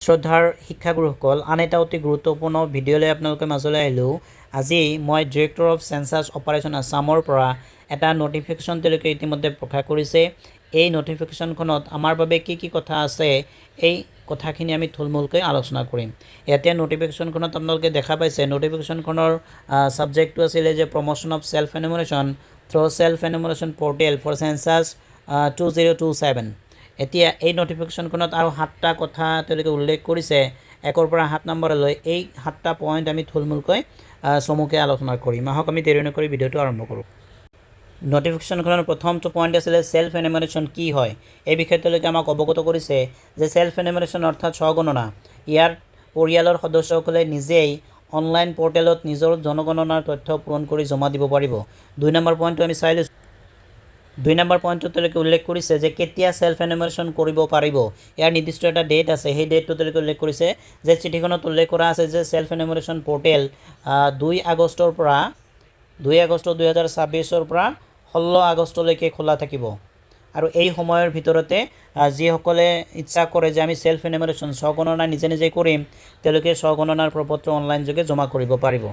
শ্ৰদ্ধাৰ শিক্ষাগুৰুসকল, আন এটা অতি গুৰুত্বপূৰ্ণ ভিডিঅ'লৈ আপোনালোকৰ মাজলৈ আহিলোঁ। আজি মই ডিৰেক্টৰ অফ চেঞ্চাছ অপাৰেশ্যন আছামৰ পৰা এটা নটিফিকেশ্যন তেওঁলোকে ইতিমধ্যে প্ৰকাশ কৰিছে। এই নটিফিকেশ্যনখনত আমাৰ বাবে কি কি কথা আছে, এই কথাখিনি আমি থুলমূলকৈ আলোচনা কৰিম। ইয়াতে নটিফিকেশ্যনখনত আপোনালোকে দেখা পাইছে, নটিফিকেশ্যনখনৰ ছাবজেক্টটো আছিলে যে promotion of self enumeration through self enumeration portal for census 2027। এতিয়া এই নটিফিকেশ্যনখনত আৰু 7টা কথা তেওঁলোকে উল্লেখ কৰিছে, 1ৰ পৰা 7 নম্বৰলৈ। এই 7টা পইণ্ট আমি থুলমূলকৈ চমুকৈ আলোচনা কৰিম। আহক আমি দেৰি নকৰি ভিডিঅ'টো আৰম্ভ কৰোঁ। নটিফিকেশ্যনখনৰ প্ৰথমটো পইণ্ট আছিলে ছেল্ফ এনুমাৰেশ্যন কি হয়। এই বিষয়ে তেওঁলোকে আমাক অৱগত কৰিছে যে ছেল্ফ এনুমাৰেশ্যন অৰ্থাৎ স্বগণনা। ইয়াৰ পৰিয়ালৰ সদস্যসকলে নিজেই অনলাইন পৰ্টেলত নিজৰ জনগণনাৰ তথ্য পূৰণ কৰি জমা দিব পাৰিব। 2 নম্বৰ পইণ্টটো আমি চাই লৈছোঁ। 2 নম্বৰ পইণ্টটো তেওঁলোকে উল্লেখ কৰিছে যে কেতিয়া ছেল্ফ এনুমাৰেশ্যন কৰিব পাৰিব। ইয়াৰ নিৰ্দিষ্ট এটা ডেট আছে, সেই ডেটটো তেওঁলোকে উল্লেখ কৰিছে যে চিঠিখনত উল্লেখ কৰা আছে যে ছেল্ফ এনুমাৰেশ্যন পৰ্টেল 2 আগষ্ট 2026 পৰা 16 আগষ্টলৈকে খোলা থাকিব। আৰু এই সময়ৰ ভিতৰতে যিসকলে ইচ্ছা কৰে যে আমি ছেল্ফ এনুমাৰেশ্যন স্বগণনা নিজে নিজে কৰিম, তেওঁলোকে স্বগণনাৰ প্ৰপত্ৰ অনলাইন যোগে জমা কৰিব পাৰিব।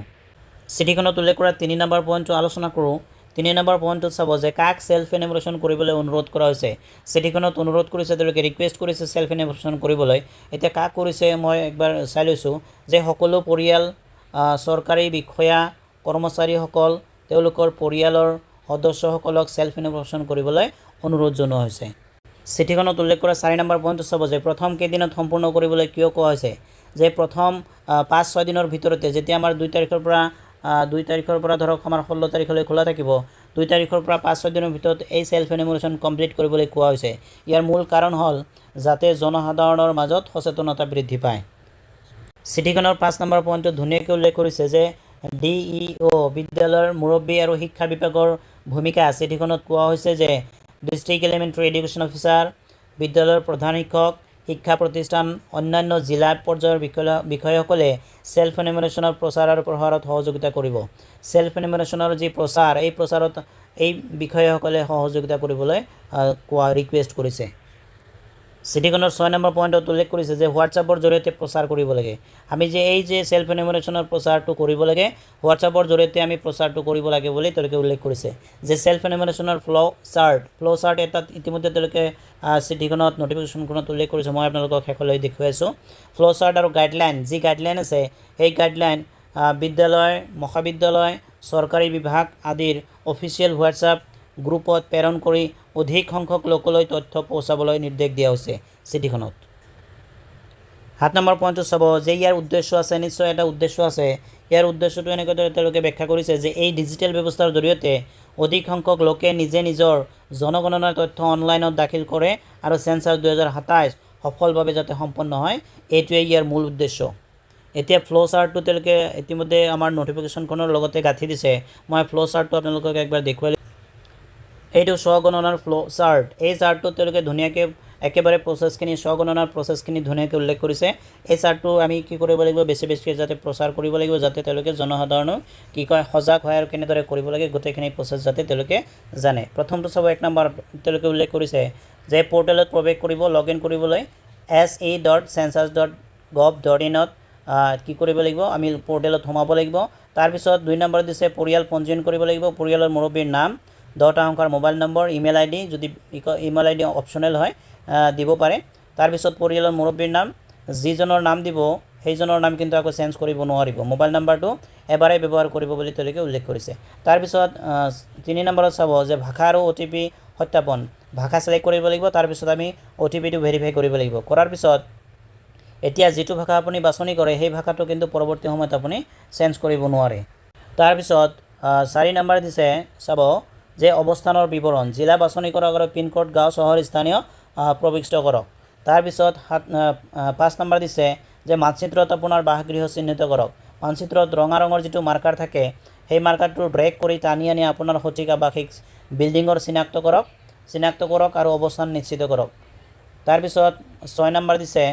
চিঠিখনত উল্লেখ কৰা 3 নম্বৰ পইণ্টটো আলোচনা কৰোঁ। 3 নম্বৰ পইণ্টটোত চাব যে কাক ছেল্ফ এনুমাৰেশ্যন কৰিবলৈ অনুৰোধ কৰা হৈছে। চিঠিখনত অনুৰোধ কৰিছে, তেওঁলোকে ৰিকুৱেষ্ট কৰিছে ছেল্ফ এনুমাৰেশ্যন কৰিবলৈ। এতিয়া কাক কৰিছে মই একবাৰ চাই লৈছোঁ যে সকলো পৰিয়াল, চৰকাৰী বিষয়া, কৰ্মচাৰীসকল, তেওঁলোকৰ পৰিয়ালৰ সদস্যসকলক ছেল্ফ এনুমাৰেশ্যন কৰিবলৈ অনুৰোধ জনোৱা হৈছে। চিঠিখনত উল্লেখ কৰা 4 নম্বৰ পইণ্টটো চাব যে প্ৰথম কেইদিনত সম্পূৰ্ণ কৰিবলৈ কিয় কোৱা হৈছে। যে প্ৰথম 5-6 দিনৰ ভিতৰতে, যেতিয়া আমাৰ 2 তাৰিখৰ পৰা ধৰক আমাৰ 16 তাৰিখলৈ খোলা থাকিব, 2 তাৰিখৰ পৰা 5-6 দিনৰ ভিতৰত এই ছেল্ফ এনুমাৰেশ্যন কমপ্লিট কৰিবলৈ কোৱা হৈছে। ইয়াৰ মূল কাৰণ হ'ল যাতে জনসাধাৰণৰ মাজত সচেতনতা বৃদ্ধি পায়। চিঠিখনৰ 5 নম্বৰ পইণ্টটো ধুনীয়াকৈ উল্লেখ কৰিছে যে DEO বিদ্যালয়ৰ মুৰব্বী আৰু শিক্ষা বিভাগৰ ভূমিকা। চিঠিখনত কোৱা হৈছে যে ডিষ্ট্ৰিক্ট এলিমেণ্টাৰী এডুকেশ্যন অফিচাৰ, বিদ্যালয়ৰ প্ৰধান শিক্ষক, শিক্ষা প্ৰতিষ্ঠান, অন্যান্য জিলা পৰ্যায়ৰ বিষয়াসকলে ছেল্ফ এনুমাৰেশ্যনৰ প্ৰচাৰ আৰু প্ৰসাৰত সহযোগিতা কৰিব। ছেল্ফ এনুমাৰেশ্যনৰ যি প্ৰচাৰ, এই প্ৰচাৰত এই বিষয়াসকলে সহযোগিতা কৰিবলৈ ৰিকুৱেষ্ট কৰিছে। চিঠিখনৰ 6 নম্বৰ পইণ্টত উল্লেখ কৰিছে যে হোৱাটছআপৰ জৰিয়তে প্ৰচাৰ কৰিব লাগে। আমি যে এই যে ছেল্ফ এনুমাৰেশ্যনৰ প্ৰচাৰটো কৰিব লাগে, হোৱাটছআপৰ জৰিয়তে আমি প্ৰচাৰটো কৰিব লাগে বুলি তেওঁলোকে উল্লেখ কৰিছে। যে ছেল্ফ এনুমাৰেশ্যনৰ ফ্ল' চাৰ্ট এটা ইতিমধ্যে তেওঁলোকে চিঠিখনত নটিফিকেশ্যনখনত উল্লেখ কৰিছে। মই আপোনালোকক শেষলৈ দেখুৱাইছোঁ। ফ্ল' চাৰ্ট আৰু গাইডলাইন, যি গাইডলাইন আছে সেই গাইডলাইন বিদ্যালয়, মহাবিদ্যালয়, চৰকাৰী বিভাগ আদিৰ অফিচিয়েল হোৱাটছআপ গ্ৰুপত প্ৰেৰণ কৰি অধিক সংখ্যক লোকলৈ তথ্য পहुঁচাবলৈ নিৰ্দেশ দিয়া হৈছে চিঠিখনত। 7 নম্বৰ পইণ্টটো চাব যে ইয়াৰ উদ্দেশ্য আছে, নিশ্চয় এটা উদ্দেশ্য আছে। ইয়াৰ উদ্দেশ্যটো এনেকৈ তেওঁলোকে ব্যাখ্যা কৰিছে যে এই ডিজিটেল ব্যৱস্থাৰ জৰিয়তে অধিক সংখ্যক লোকে নিজে নিজৰ জনগণনাৰ তথ্য অনলাইনত দাখিল কৰে আৰু চেঞ্চাছ 2027 সফলভাৱে যাতে সম্পন্ন হয়, এইটোৱে ইয়াৰ মূল উদ্দেশ্য। এতিয়া ফ্ল' চাৰ্টটো তেওঁলোকে ইতিমধ্যে আমাৰ নটিফিকেশ্যনখনৰ লগতে গাঁঠি দিছে। মই ফ্ল' চাৰ্টটো আপোনালোকক একবাৰ দেখুৱাই। এইটো স্বগণনাৰ ফ্ল' চাৰ্ট। এই চাৰ্টটোত তেওঁলোকে ধুনীয়াকৈ একেবাৰে স্বগণনাৰ প্ৰচেছখিনি ধুনীয়াকৈ উল্লেখ কৰিছে। এই চাৰ্টটো আমি কি কৰিব লাগিব, বেছিকৈ যাতে প্ৰচাৰ কৰিব লাগিব, যাতে তেওঁলোকে জনসাধাৰণক সজাগ হয় আৰু কেনেদৰে কৰিব লাগে গোটেইখিনি প্ৰচেছ যাতে তেওঁলোকে জানে। প্ৰথমটো চাব, 1 নম্বৰ তেওঁলোকে উল্লেখ কৰিছে যে পৰ্টেলত প্ৰৱেশ কৰিব, লগ ইন কৰিবলৈ se.census.gov.in কি কৰিব লাগিব, আমি পৰ্টেলত সোমাব লাগিব। তাৰপিছত 2 নম্বৰ দিছে পৰিয়াল পঞ্জীয়ন কৰিব লাগিব। পৰিয়ালৰ মুৰব্বীৰ নাম, 10টা সংখ্যাৰ মোবাইল নম্বৰ, ইমেইল ID, যদি ইমেইল ID অপশ্যনেল হয় দিব পাৰে। তাৰপিছত পৰিয়ালৰ মুৰব্বীৰ নাম, যিজনৰ নাম দিব সেইজনৰ নাম কিন্তু আকৌ চেঞ্জ কৰিব নোৱাৰিব। মোবাইল নাম্বাৰটো এবাৰেই ব্যৱহাৰ কৰিব বুলি তেওঁলোকে উল্লেখ কৰিছে। তাৰপিছত 3 নম্বৰত চাব যে ভাষা আৰু OTP সত্যাপন। ভাষা ছিলেক্ট কৰিব লাগিব, তাৰপিছত আমি OTPটো ভেৰিফাই কৰিব লাগিব। কৰাৰ পিছত এতিয়া যিটো ভাষা আপুনি বাছনি কৰে সেই ভাষাটো কিন্তু পৰৱৰ্তী সময়ত আপুনি চেঞ্জ কৰিব নোৱাৰে। তাৰপিছত 4 নম্বৰ দিছে চাব যে অৱস্থানৰ বিৱৰণ, জিলা বাছনি কৰক আৰু পিনক'ড, গাঁও, চহৰ, স্থানীয় প্ৰবিষ্ট কৰক। তাৰপিছত 5 নম্বৰ দিছে যে মানচিত্ৰত আপোনাৰ বাসগৃহ চিহ্নিত কৰক। মানচিত্ৰত ৰঙা ৰঙৰ যিটো মাৰ্কাৰ থাকে, সেই মাৰ্কাৰটো ড্ৰেগ কৰি টানি আনি আপোনাৰ সঠিক আৱাসিক বিল্ডিঙৰ চিনাক্ত কৰক আৰু অৱস্থান নিশ্চিত কৰক। তাৰপিছত 6 নম্বৰ দিছে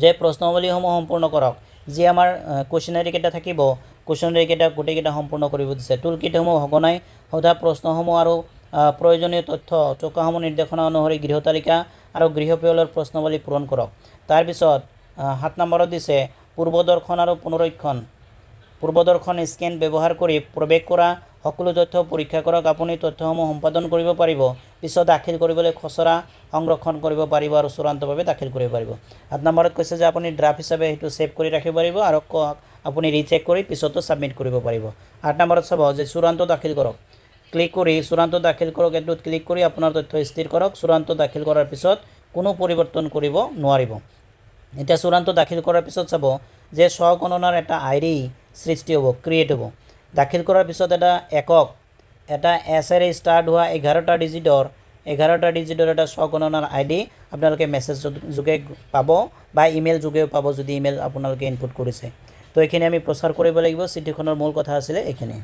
যে প্ৰশ্নাৱলীসমূহ সম্পূৰ্ণ কৰক। যি আমাৰ কুৱেশ্যনেৰীকেইটা থাকিব, কুৱেশ্যনেৰীকেইটা গোটেইকেইটা সম্পূৰ্ণ কৰিব দিছে। টুলকিটসমূহ সঘনাই সোধা প্ৰশ্নসমূহ আৰু প্ৰয়োজনীয় তথ্য টকাসমূহ নিৰ্দেশনা অনুসৰি গৃহতালিকা আৰু গৃহপিয়লৰ প্ৰশ্নাৱলী পূৰণ কৰক। তাৰপিছত 7 নম্বৰত দিছে পূৰ্বদৰ্শন আৰু পুনৰীক্ষণ। পূৰ্বদৰ্শন স্কেন ব্যৱহাৰ কৰি প্ৰৱেশ কৰা সকলো তথ্য পৰীক্ষা কৰক। আপুনি তথ্যসমূহ সম্পাদন কৰিব পাৰিব, পিছত দাখিল কৰিবলৈ খচৰা সংৰক্ষণ কৰিব পাৰিব আৰু চূড়ান্তভাৱে দাখিল কৰিব পাৰিব। 8 নম্বৰত কৈছে যে আপুনি ড্ৰাফ্ট হিচাপে সেইটো ছেভ কৰি ৰাখিব পাৰিব আৰু আপুনি ৰিচেক কৰি পিছতো ছাবমিট কৰিব পাৰিব। 8 নম্বৰত চাব যে চূড়ান্ত দাখিল কৰক। ক্লিক কৰি চূড়ান্ত দাখিল কৰক এইটোত ক্লিক কৰি আপোনাৰ তথ্য স্থিৰ কৰক। চূড়ান্ত দাখিল কৰাৰ পিছত কোনো পৰিৱৰ্তন কৰিব নোৱাৰিব। এতিয়া চূড়ান্ত দাখিল কৰাৰ পিছত চাব যে স্বগণনাৰ এটা আইডি সৃষ্টি হ'ব, ক্ৰিয়েট হ'ব। দাখিল কৰাৰ পিছত এটা এছেৰে ষ্টাৰ্ট হোৱা 11টা ডিজিটৰ এটা স্বগণনাৰ আইডি আপোনালোকে মেছেজ যোগে পাব বা ইমেইল যোগেও পাব যদি ইমেইল আপোনালোকে ইনপুট কৰিছে। তো এইখিনি আমি প্ৰচাৰ কৰিব লাগিব। চিঠিখনৰ মূল কথা আছিলে এইখিনি।